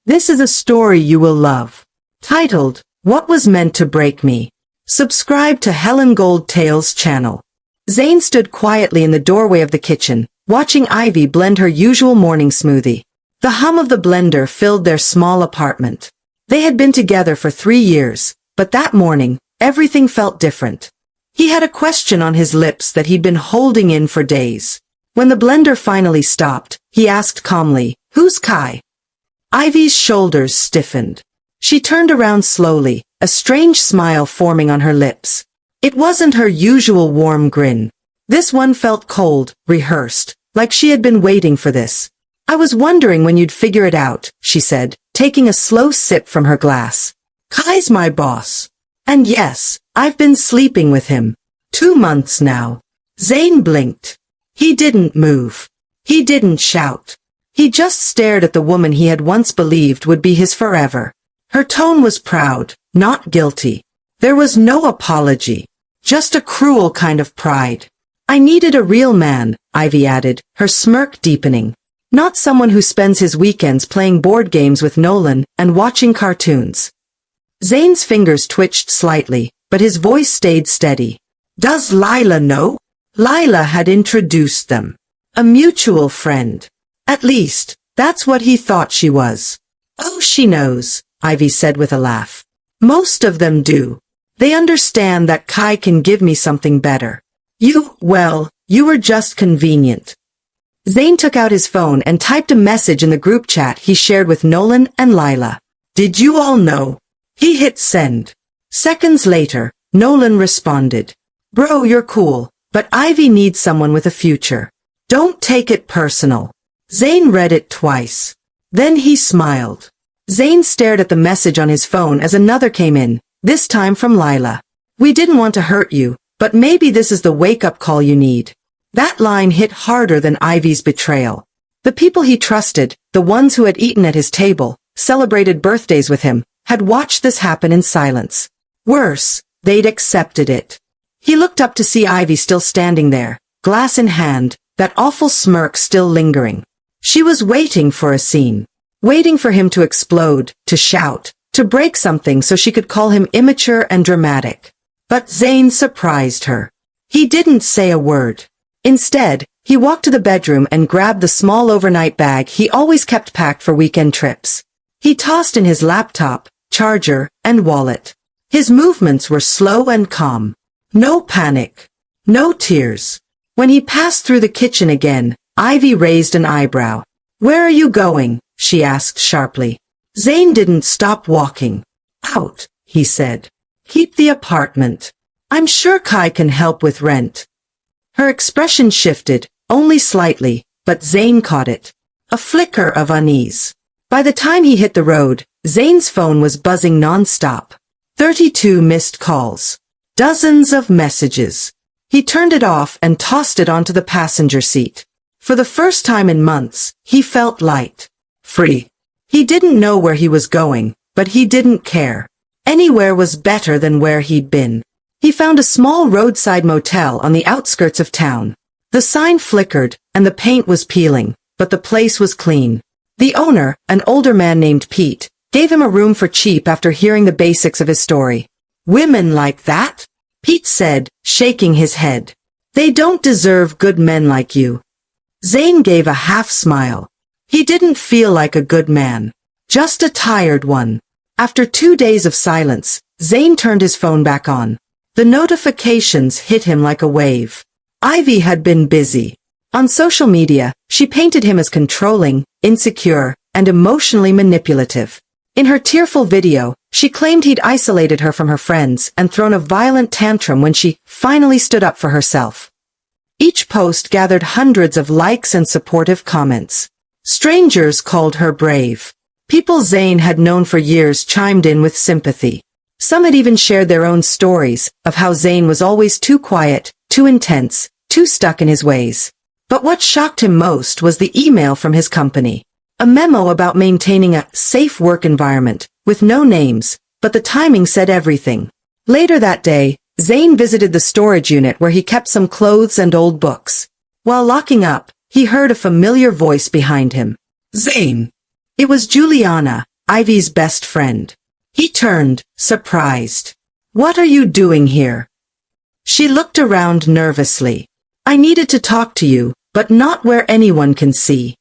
This is a story you will love. Titled, What Was Meant to Break Me. Subscribe to Helen Gold Tales channel. Zane stood quietly in the doorway of the kitchen, watching Ivy blend her usual morning smoothie. The hum of the blender filled their small apartment. They had been together for 3 years, but that morning, everything felt different. He had a question on his lips that he'd been holding in for days. When the blender finally stopped, he asked calmly, "Who's Kai?" Ivy's shoulders stiffened. She turned around slowly, a strange smile forming on her lips. It wasn't her usual warm grin. This one felt cold, rehearsed, like she had been waiting for this. "I was wondering when you'd figure it out," she said, taking a slow sip from her glass. "Kai's my boss. And yes, I've been sleeping with him. 2 months now." Zane blinked. He didn't move. He didn't shout. He just stared at the woman he had once believed would be his forever. Her tone was proud, not guilty. There was no apology. Just a cruel kind of pride. "I needed a real man," Ivy added, her smirk deepening. "Not someone who spends his weekends playing board games with Nolan and watching cartoons." Zane's fingers twitched slightly, but his voice stayed steady. "Does Lila know?" Lila had introduced them. A mutual friend. At least, that's what he thought she was. "Oh, she knows," Ivy said with a laugh. "Most of them do. They understand that Kai can give me something better. You were just convenient." Zane took out his phone and typed a message in the group chat he shared with Nolan and Lila. "Did you all know?" He hit send. Seconds later, Nolan responded. "Bro, you're cool, but Ivy needs someone with a future. Don't take it personal." Zane read it twice. Then he smiled. Zane stared at the message on his phone as another came in, this time from Lila. "We didn't want to hurt you, but maybe this is the wake-up call you need." That line hit harder than Ivy's betrayal. The people he trusted, the ones who had eaten at his table, celebrated birthdays with him, had watched this happen in silence. Worse, they'd accepted it. He looked up to see Ivy still standing there, glass in hand, that awful smirk still lingering. She was waiting for a scene. Waiting for him to explode, to shout, to break something so she could call him immature and dramatic. But Zane surprised her. He didn't say a word. Instead, he walked to the bedroom and grabbed the small overnight bag he always kept packed for weekend trips. He tossed in his laptop, charger, and wallet. His movements were slow and calm. No panic. No tears. When he passed through the kitchen again, Ivy raised an eyebrow. "Where are you going?" she asked sharply. Zane didn't stop walking. "Out," he said. "Keep the apartment. I'm sure Kai can help with rent." Her expression shifted, only slightly, but Zane caught it. A flicker of unease. By the time he hit the road, Zane's phone was buzzing non-stop. 32 missed calls. Dozens of messages. He turned it off and tossed it onto the passenger seat. For the first time in months, he felt light. Free. He didn't know where he was going, but he didn't care. Anywhere was better than where he'd been. He found a small roadside motel on the outskirts of town. The sign flickered, and the paint was peeling, but the place was clean. The owner, an older man named Pete, gave him a room for cheap after hearing the basics of his story. "Women like that?" Pete said, shaking his head. "They don't deserve good men like you." Zane gave a half-smile. He didn't feel like a good man. Just a tired one. After 2 days of silence, Zane turned his phone back on. The notifications hit him like a wave. Ivy had been busy. On social media, she painted him as controlling, insecure, and emotionally manipulative. In her tearful video, she claimed he'd isolated her from her friends and thrown a violent tantrum when she finally stood up for herself. Each post gathered hundreds of likes and supportive comments. Strangers called her brave. People Zane had known for years chimed in with sympathy. Some had even shared their own stories of how Zane was always too quiet, too intense, too stuck in his ways. But what shocked him most was the email from his company. A memo about maintaining a safe work environment, with no names, but the timing said everything. Later that day, Zane visited the storage unit where he kept some clothes and old books. While locking up, he heard a familiar voice behind him. "Zane!" It was Juliana, Ivy's best friend. He turned, surprised. "What are you doing here?" She looked around nervously. "I needed to talk to you, but not where anyone can see."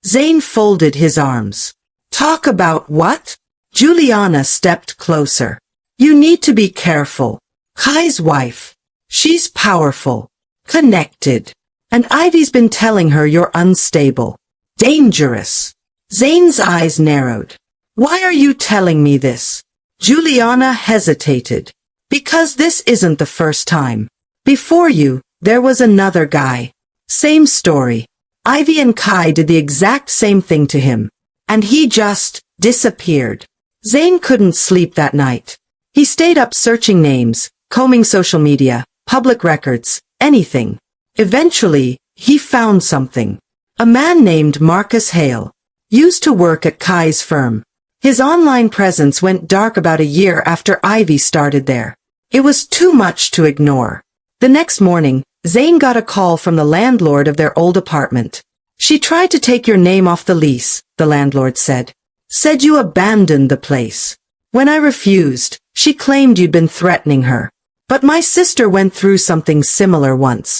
Zane folded his arms. "Talk about what?" Juliana stepped closer. "You need to be careful. Kai's wife. She's powerful. Connected. And Ivy's been telling her you're unstable. Dangerous." Zane's eyes narrowed. "Why are you telling me this?" Juliana hesitated. "Because this isn't the first time. Before you, there was another guy. Same story. Ivy and Kai did the exact same thing to him. And he just disappeared." Zane couldn't sleep that night. He stayed up searching names, combing social media, public records, anything. Eventually, he found something. A man named Marcus Hale. Used to work at Kai's firm. His online presence went dark about a year after Ivy started there. It was too much to ignore. The next morning, Zane got a call from the landlord of their old apartment. "She tried to take your name off the lease," the landlord said. "Said you abandoned the place. When I refused, she claimed you'd been threatening her. But my sister went through something similar once.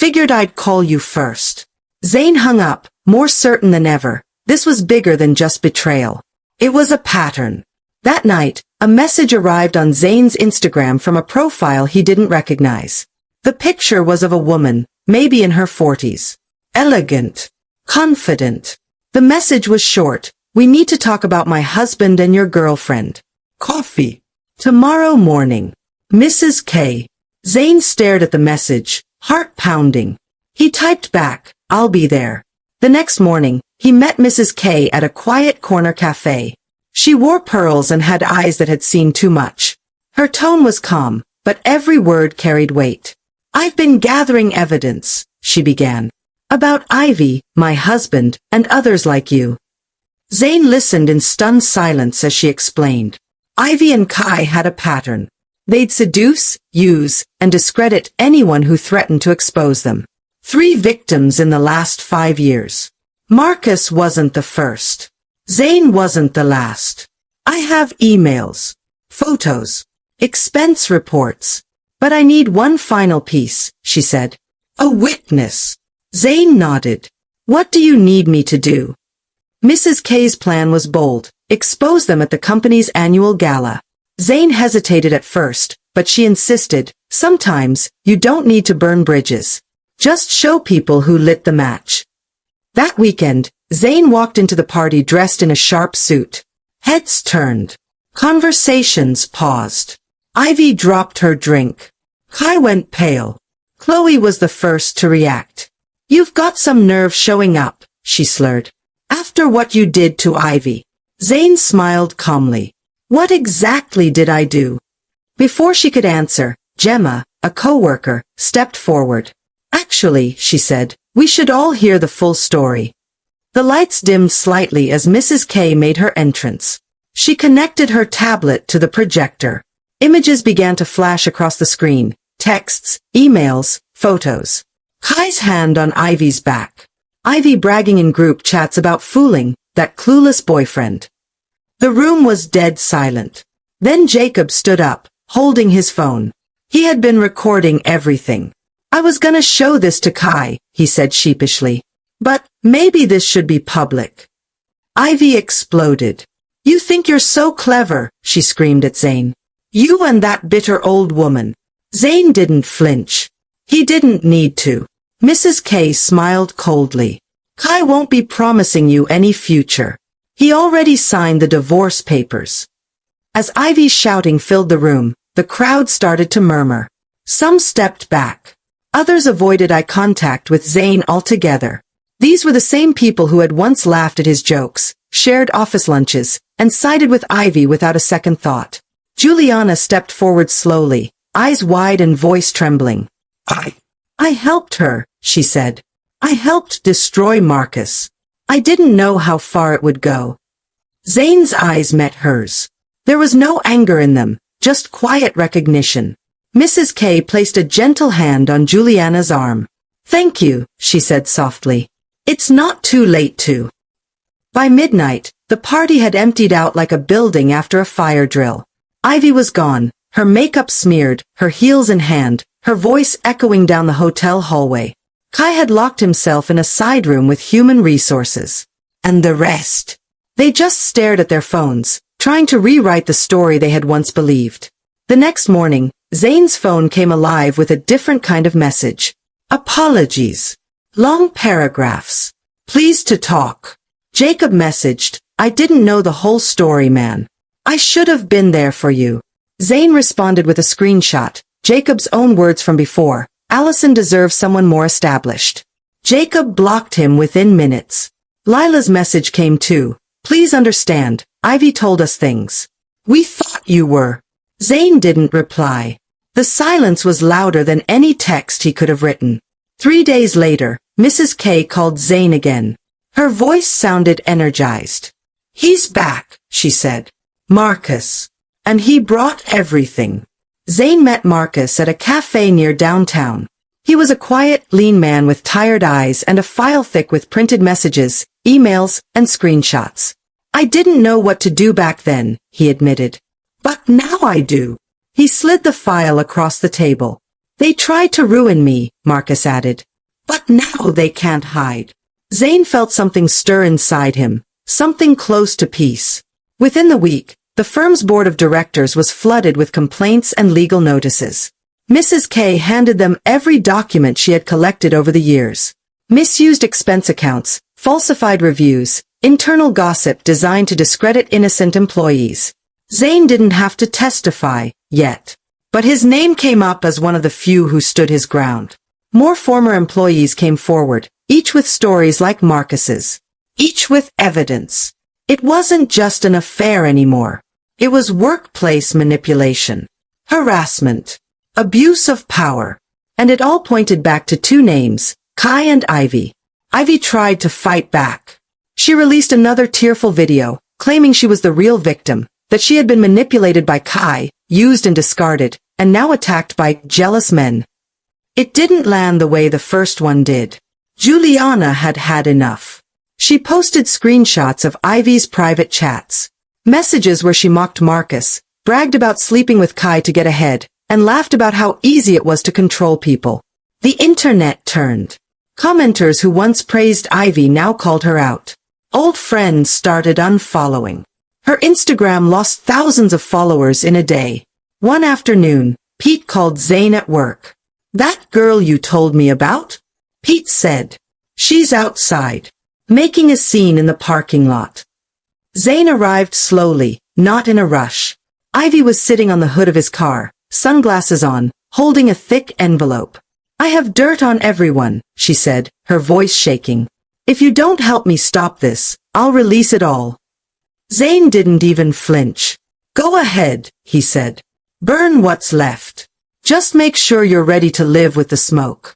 Figured I'd call you first." Zane hung up, more certain than ever. This was bigger than just betrayal. It was a pattern. That night, a message arrived on Zane's Instagram from a profile he didn't recognize. The picture was of a woman, maybe in her 40s. Elegant. Confident. The message was short. "We need to talk about my husband and your girlfriend. Coffee. Tomorrow morning. Mrs. K." Zane stared at the message, heart pounding. He typed back, "I'll be there." The next morning, he met Mrs. K at a quiet corner cafe. She wore pearls and had eyes that had seen too much. Her tone was calm, but every word carried weight. "I've been gathering evidence," she began. "About Ivy, my husband, and others like you." Zane listened in stunned silence as she explained. Ivy and Kai had a pattern. They'd seduce, use, and discredit anyone who threatened to expose them. 3 victims in the last 5 years. Marcus wasn't the first. Zane wasn't the last. "I have emails, photos, expense reports. But I need one final piece," she said. "A witness." Zane nodded. "What do you need me to do?" Mrs. K's plan was bold. Expose them at the company's annual gala. Zane hesitated at first, but she insisted, "Sometimes, you don't need to burn bridges. Just show people who lit the match." That weekend, Zane walked into the party dressed in a sharp suit. Heads turned. Conversations paused. Ivy dropped her drink. Kai went pale. Chloe was the first to react. "You've got some nerve showing up," she slurred. "After what you did to Ivy." Zane smiled calmly. "What exactly did I do?" Before she could answer, Gemma, a co-worker, stepped forward. "Actually," she said, "we should all hear the full story." The lights dimmed slightly as Mrs. K made her entrance. She connected her tablet to the projector. Images began to flash across the screen. Texts, emails, photos. Kai's hand on Ivy's back. Ivy bragging in group chats about fooling that clueless boyfriend. The room was dead silent. Then Jacob stood up, holding his phone. He had been recording everything. "I was gonna show this to Kai," he said sheepishly. "But maybe this should be public." Ivy exploded. "You think you're so clever," she screamed at Zane. "You and that bitter old woman." Zane didn't flinch. He didn't need to. Mrs. K smiled coldly. "Kai won't be promising you any future. He already signed the divorce papers." As Ivy's shouting filled the room, the crowd started to murmur. Some stepped back. Others avoided eye contact with Zane altogether. These were the same people who had once laughed at his jokes, shared office lunches, and sided with Ivy without a second thought. Juliana stepped forward slowly, eyes wide and voice trembling. I helped her," she said. "I helped destroy Marcus. I didn't know how far it would go." Zane's eyes met hers. There was no anger in them, just quiet recognition. Mrs. K placed a gentle hand on Juliana's arm. "Thank you," she said softly. "It's not too late to." By midnight, The party had emptied out like a building after a fire drill. Ivy was gone, her makeup smeared, her heels in hand, her voice echoing down the hotel hallway. Kai had locked himself in a side room with human resources. And the rest? They just stared at their phones, trying to rewrite the story they had once believed. The next morning, Zane's phone came alive with a different kind of message. Apologies. Long paragraphs. Pleased to talk. Jacob messaged, I didn't know the whole story, man. I should have been there for you. Zane responded with a screenshot, Jacob's own words from before. Allison deserves someone more established. Jacob blocked him within minutes. Lila's message came too. Please understand, Ivy told us things. We thought you were. Zane didn't reply. The silence was louder than any text he could have written. 3 days later, Mrs. K called Zane again. Her voice sounded energized. He's back, she said. Marcus. And he brought everything. Zane met Marcus at a cafe near downtown. He was a quiet, lean man with tired eyes and a file thick with printed messages, emails, and screenshots. I didn't know what to do back then, he admitted. But now I do. He slid the file across the table. They tried to ruin me, Marcus added. But now they can't hide. Zane felt something stir inside him, something close to peace. Within the week, the firm's board of directors was flooded with complaints and legal notices. Mrs. K handed them every document she had collected over the years. Misused expense accounts, falsified reviews, internal gossip designed to discredit innocent employees. Zane didn't have to testify, yet. But his name came up as one of the few who stood his ground. More former employees came forward, each with stories like Marcus's. Each with evidence. It wasn't just an affair anymore. It was workplace manipulation. Harassment. Abuse of power. And it all pointed back to two names, Kai and Ivy. Ivy tried to fight back. She released another tearful video, claiming she was the real victim, that she had been manipulated by Kai, used and discarded, and now attacked by jealous men. It didn't land the way the first one did. Juliana had had enough. She posted screenshots of Ivy's private chats. Messages where she mocked Marcus, bragged about sleeping with Kai to get ahead, and laughed about how easy it was to control people. The internet turned. Commenters who once praised Ivy now called her out. Old friends started unfollowing. Her Instagram lost thousands of followers in a day. One afternoon, Pete called Zane at work. That girl you told me about? Pete said. She's outside, making a scene in the parking lot. Zane arrived slowly, not in a rush. Ivy was sitting on the hood of his car, sunglasses on, holding a thick envelope. I have dirt on everyone, she said, her voice shaking. If you don't help me stop this, I'll release it all. Zane didn't even flinch. Go ahead, he said. Burn what's left. Just make sure you're ready to live with the smoke.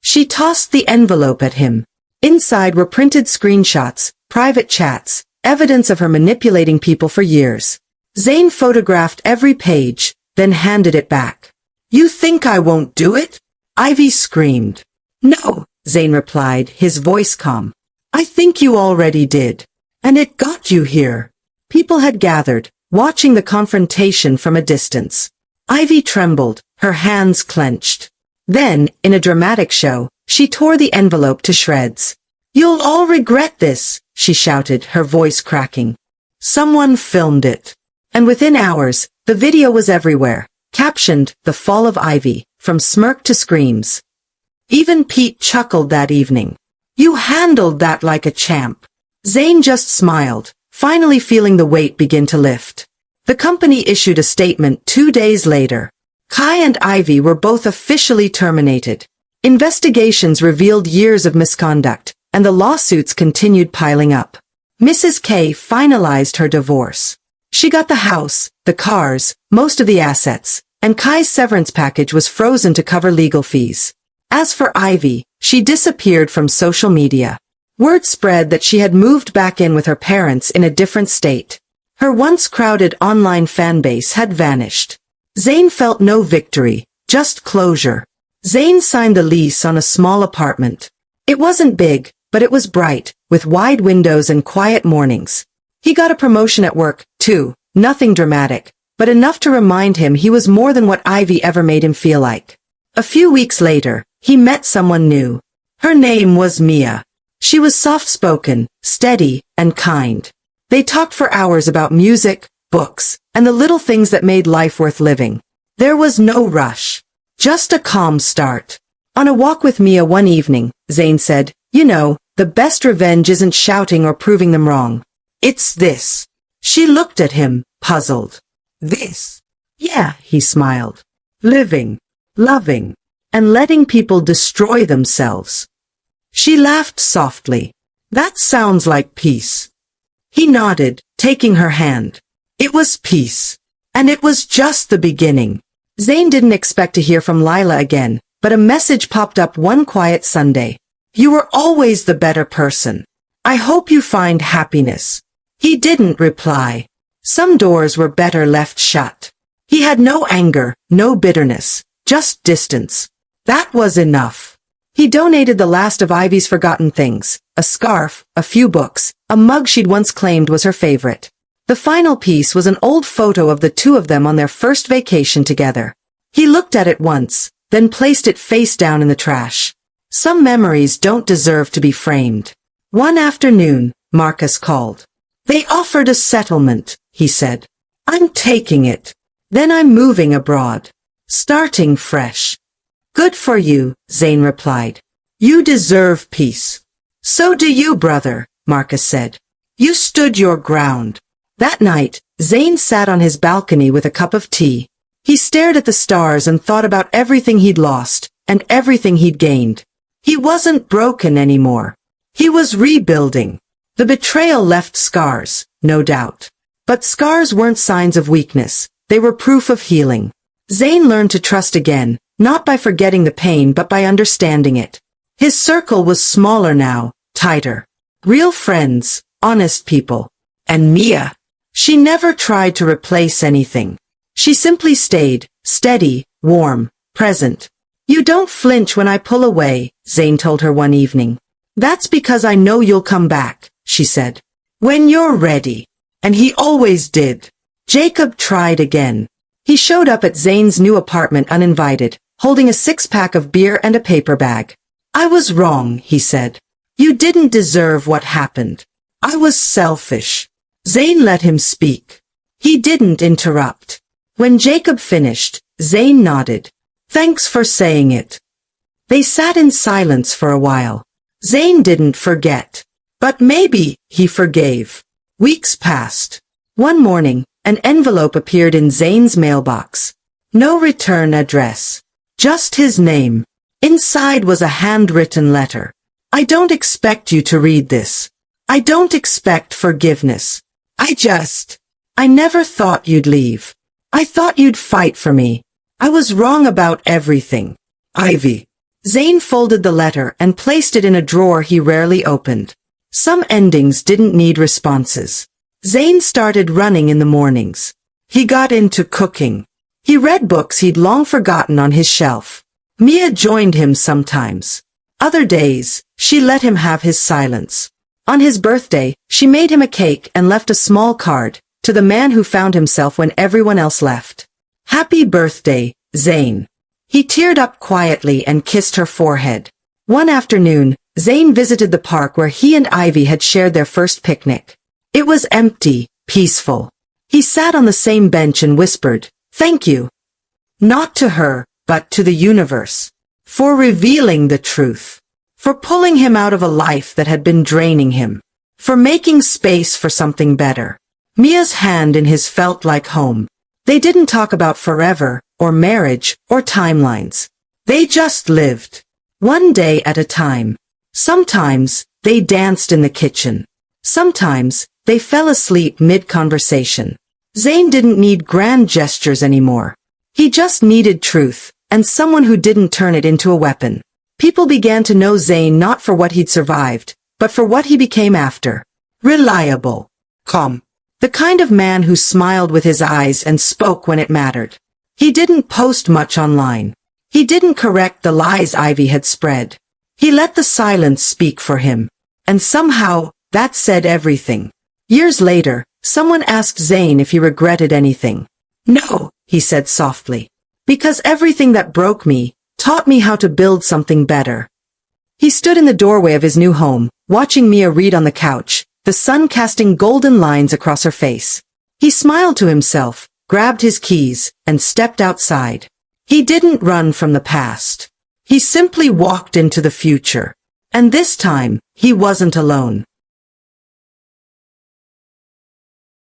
She tossed the envelope at him. Inside were printed screenshots, private chats, evidence of her manipulating people for years. Zane photographed every page, then handed it back. You think I won't do it? Ivy screamed. No, Zane replied, his voice calm. I think you already did. And it got you here. People had gathered, watching the confrontation from a distance. Ivy trembled, her hands clenched. Then, in a dramatic show, she tore the envelope to shreds. You'll all regret this, she shouted, her voice cracking. Someone filmed it. And within hours, the video was everywhere, captioned, The Fall of Ivy, from smirk to screams. Even Pete chuckled that evening. You handled that like a champ. Zane just smiled, finally feeling the weight begin to lift. The company issued a statement 2 days later. Kai and Ivy were both officially terminated. Investigations revealed years of misconduct, and the lawsuits continued piling up. Mrs. K finalized her divorce. She got the house, the cars, most of the assets, and Kai's severance package was frozen to cover legal fees. As for Ivy, she disappeared from social media. Word spread that she had moved back in with her parents in a different state. Her once crowded online fanbase had vanished. Zane felt no victory, just closure. Zane signed the lease on a small apartment. It wasn't big, but it was bright, with wide windows and quiet mornings. He got a promotion at work, too, nothing dramatic, but enough to remind him he was more than what Ivy ever made him feel like. A few weeks later, he met someone new. Her name was Mia. She was soft-spoken, steady, and kind. They talked for hours about music, books, and the little things that made life worth living. There was no rush. Just a calm start. On a walk with Mia one evening, Zane said, "You know, the best revenge isn't shouting or proving them wrong. It's this." She looked at him, puzzled. "This?" "Yeah," he smiled. "Living, loving, and letting people destroy themselves." She laughed softly. "That sounds like peace." He nodded, taking her hand. It was peace. And it was just the beginning. Zane didn't expect to hear from Lila again, but a message popped up one quiet Sunday. "You were always the better person. I hope you find happiness." He didn't reply. Some doors were better left shut. He had no anger, no bitterness, just distance. That was enough. He donated the last of Ivy's forgotten things, a scarf, a few books, a mug she'd once claimed was her favorite. The final piece was an old photo of the two of them on their first vacation together. He looked at it once, then placed it face down in the trash. Some memories don't deserve to be framed. One afternoon, Marcus called. "They offered a settlement," he said. "I'm taking it. Then I'm moving abroad. Starting fresh." "Good for you," Zane replied. "You deserve peace." "So do you, brother," Marcus said. "You stood your ground." That night, Zane sat on his balcony with a cup of tea. He stared at the stars and thought about everything he'd lost, and everything he'd gained. He wasn't broken anymore. He was rebuilding. The betrayal left scars, no doubt. But scars weren't signs of weakness, they were proof of healing. Zane learned to trust again, not by forgetting the pain but by understanding it. His circle was smaller now, tighter. Real friends, honest people. And Mia. She never tried to replace anything. She simply stayed, steady, warm, present. "You don't flinch when I pull away," Zane told her one evening. "That's because I know you'll come back," she said. "When you're ready." And he always did. Jacob tried again. He showed up at Zane's new apartment uninvited, holding a six-pack of beer and a paper bag. "I was wrong," he said. "You didn't deserve what happened. I was selfish." Zane let him speak. He didn't interrupt. When Jacob finished, Zane nodded. "Thanks for saying it." They sat in silence for a while. Zane didn't forget. But maybe he forgave. Weeks passed. One morning, an envelope appeared in Zane's mailbox. No return address. Just his name. Inside was a handwritten letter. "I don't expect you to read this. I don't expect forgiveness. I never thought you'd leave. I thought you'd fight for me. I was wrong about everything. Ivy." Zane folded the letter and placed it in a drawer he rarely opened. Some endings didn't need responses. Zane started running in the mornings. He got into cooking. He read books he'd long forgotten on his shelf. Mia joined him sometimes. Other days, she let him have his silence. On his birthday, she made him a cake and left a small card, to the man who found himself when everyone else left. "Happy birthday, Zane." He teared up quietly and kissed her forehead. One afternoon, Zane visited the park where he and Ivy had shared their first picnic. It was empty, peaceful. He sat on the same bench and whispered, "Thank you." Not to her, but to the universe. For revealing the truth. For pulling him out of a life that had been draining him. For making space for something better. Mia's hand in his felt like home. They didn't talk about forever, or marriage, or timelines. They just lived. One day at a time. Sometimes, they danced in the kitchen. Sometimes, they fell asleep mid-conversation. Zane didn't need grand gestures anymore. He just needed truth, and someone who didn't turn it into a weapon. People began to know Zane not for what he'd survived, but for what he became after. Reliable. Calm. The kind of man who smiled with his eyes and spoke when it mattered. He didn't post much online. He didn't correct the lies Ivy had spread. He let the silence speak for him. And somehow, that said everything. Years later, someone asked Zane if he regretted anything. No, he said softly. Because everything that broke me taught me how to build something better. He stood in the doorway of his new home, watching Mia read on the couch, the sun casting golden lines across her face. He smiled to himself, grabbed his keys, and stepped outside. He didn't run from the past. He simply walked into the future. And this time, he wasn't alone.